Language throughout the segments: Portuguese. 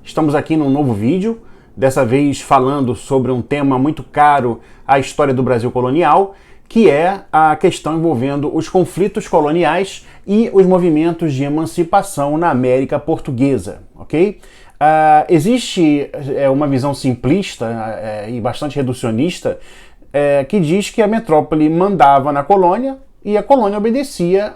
Estamos aqui num novo vídeo, dessa vez falando sobre um tema muito caro à história do Brasil colonial, que é a questão envolvendo os conflitos coloniais e os movimentos de emancipação na América Portuguesa, ok? Existe uma visão simplista e bastante reducionista que diz que a metrópole mandava na colônia e a colônia obedecia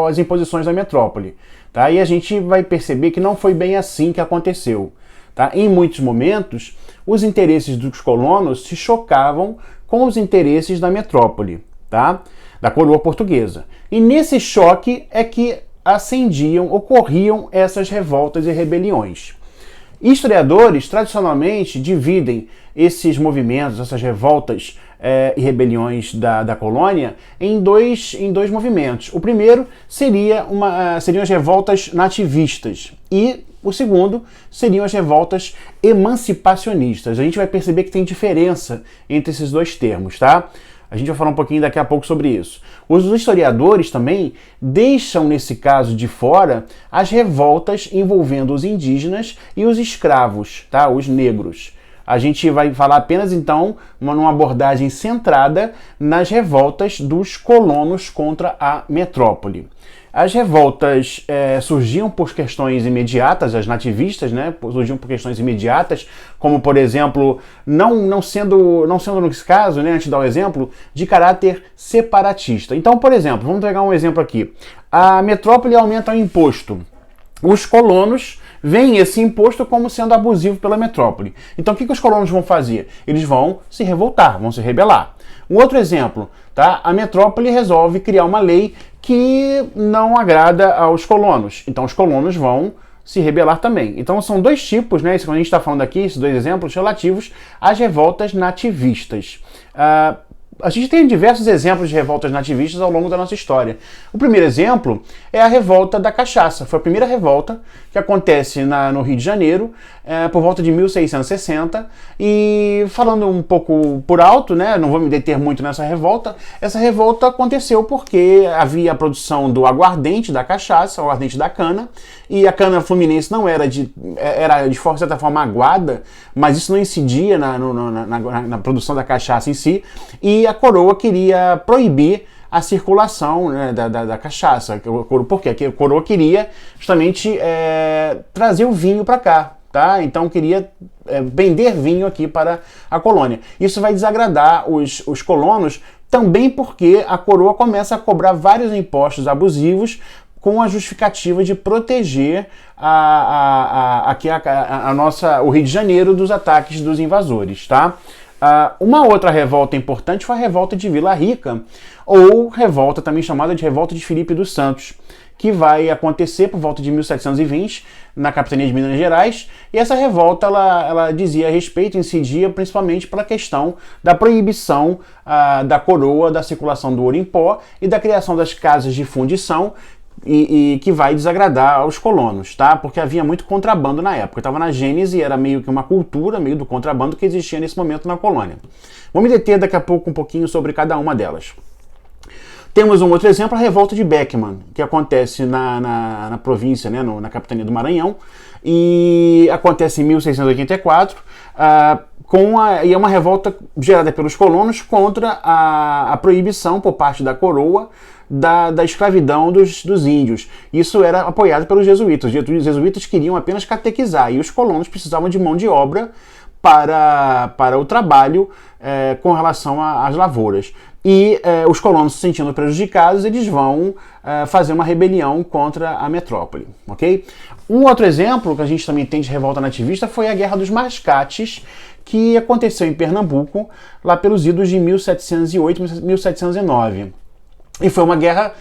às imposições da metrópole. Tá? E a gente vai perceber que não foi bem assim que aconteceu. Tá? Em muitos momentos, os interesses dos colonos se chocavam com os interesses da metrópole, da coroa portuguesa. E nesse choque é que ocorriam essas revoltas e rebeliões. Historiadores, tradicionalmente, dividem esses movimentos, essas revoltas e rebeliões da colônia em dois movimentos. O primeiro seriam as revoltas nativistas e o segundo seriam as revoltas emancipacionistas. A gente vai perceber que tem diferença entre esses dois termos, tá? A gente vai falar um pouquinho daqui a pouco sobre isso. Os historiadores também deixam, nesse caso, de fora as revoltas envolvendo os indígenas e os escravos, tá? Os negros. A gente vai falar apenas, então, numa abordagem centrada nas revoltas dos colonos contra a metrópole. As revoltas surgiam por questões imediatas, as nativistas, né, surgiam por questões imediatas, como, por exemplo, não sendo nesse caso, né, antes de dar um exemplo, de caráter separatista. Então, por exemplo, vamos pegar um exemplo aqui. A metrópole aumenta o imposto. Os colonos veem esse imposto como sendo abusivo pela metrópole. Então, o que os colonos vão fazer? Eles vão se revoltar, vão se rebelar. Um outro exemplo, tá? A metrópole resolve criar uma lei que não agrada aos colonos. Então, os colonos vão se rebelar também. Então, são dois tipos, né? Isso que a gente está falando aqui, esses dois exemplos relativos às revoltas nativistas. A gente tem diversos exemplos de revoltas nativistas ao longo da nossa história. O primeiro exemplo é a revolta da cachaça. Foi a primeira revolta que acontece no Rio de Janeiro, por volta de 1660. E falando um pouco por alto, né, não vou me deter muito nessa revolta, essa revolta aconteceu porque havia a produção do aguardente da cachaça, o aguardente da cana, e a cana fluminense não era de certa forma aguada, mas isso não incidia na produção da cachaça em si, e a coroa queria proibir a circulação, né, da cachaça. Por quê? Porque a coroa queria justamente trazer o vinho para cá, tá? Então queria vender vinho aqui para a colônia. Isso vai desagradar os colonos, também porque a coroa começa a cobrar vários impostos abusivos com a justificativa de proteger o Rio de Janeiro dos ataques dos invasores, tá? Uma outra revolta importante foi a revolta de Vila Rica, ou revolta também chamada de revolta de Filipe dos Santos, que vai acontecer por volta de 1720 na capitania de Minas Gerais, e essa revolta ela dizia a respeito, incidia principalmente pela questão da proibição da coroa da circulação do ouro em pó e da criação das casas de fundição, e que vai desagradar aos colonos, tá? Porque havia muito contrabando na época. Estava na gênese, era meio que uma cultura, meio do contrabando que existia nesse momento na colônia. Vamos me deter daqui a pouco um pouquinho sobre cada uma delas. Temos um outro exemplo, a revolta de Beckman, que acontece na província, né, na capitania do Maranhão, e acontece em 1684, e é uma revolta gerada pelos colonos contra a proibição por parte da coroa da escravidão dos índios. Isso era apoiado pelos jesuítas. Os jesuítas queriam apenas catequizar, e os colonos precisavam de mão de obra para o trabalho com relação às lavouras. E os colonos, se sentindo prejudicados, eles vão fazer uma rebelião contra a metrópole, ok? Um outro exemplo que a gente também tem de revolta nativista foi a Guerra dos Mascates, que aconteceu em Pernambuco, lá pelos idos de 1708 e 1709. E foi uma guerra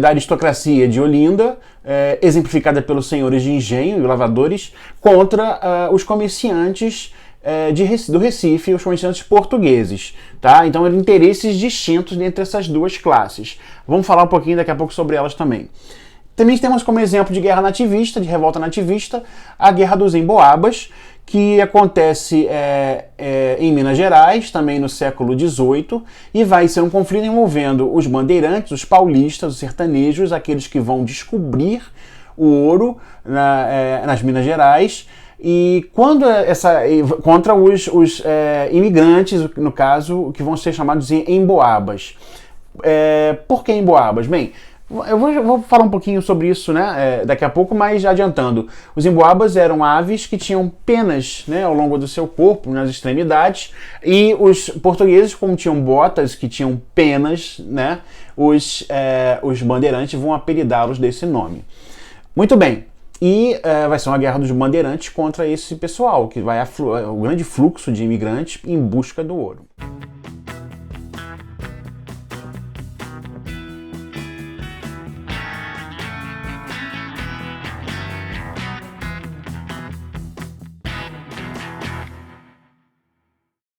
da aristocracia de Olinda, exemplificada pelos senhores de engenho e lavradores, contra os comerciantes do Recife, os comerciantes portugueses, tá? Então eram interesses distintos entre essas duas classes. Vamos falar um pouquinho daqui a pouco sobre elas também. Também temos como exemplo de guerra nativista, de revolta nativista, a Guerra dos Emboabas, que acontece em Minas Gerais, também no século XVIII, e vai ser um conflito envolvendo os bandeirantes, os paulistas, os sertanejos, aqueles que vão descobrir o ouro nas Minas Gerais, e quando contra os imigrantes, no caso, que vão ser chamados de emboabas. Por que emboabas? Bem, eu vou falar um pouquinho sobre isso, né, daqui a pouco, mas adiantando. Os emboabas eram aves que tinham penas, né, ao longo do seu corpo, nas extremidades, e os portugueses, como tinham botas que tinham penas, né, os bandeirantes vão apelidá-los desse nome. Muito bem, e vai ser uma guerra dos bandeirantes contra esse pessoal, que vai o grande fluxo de imigrantes em busca do ouro.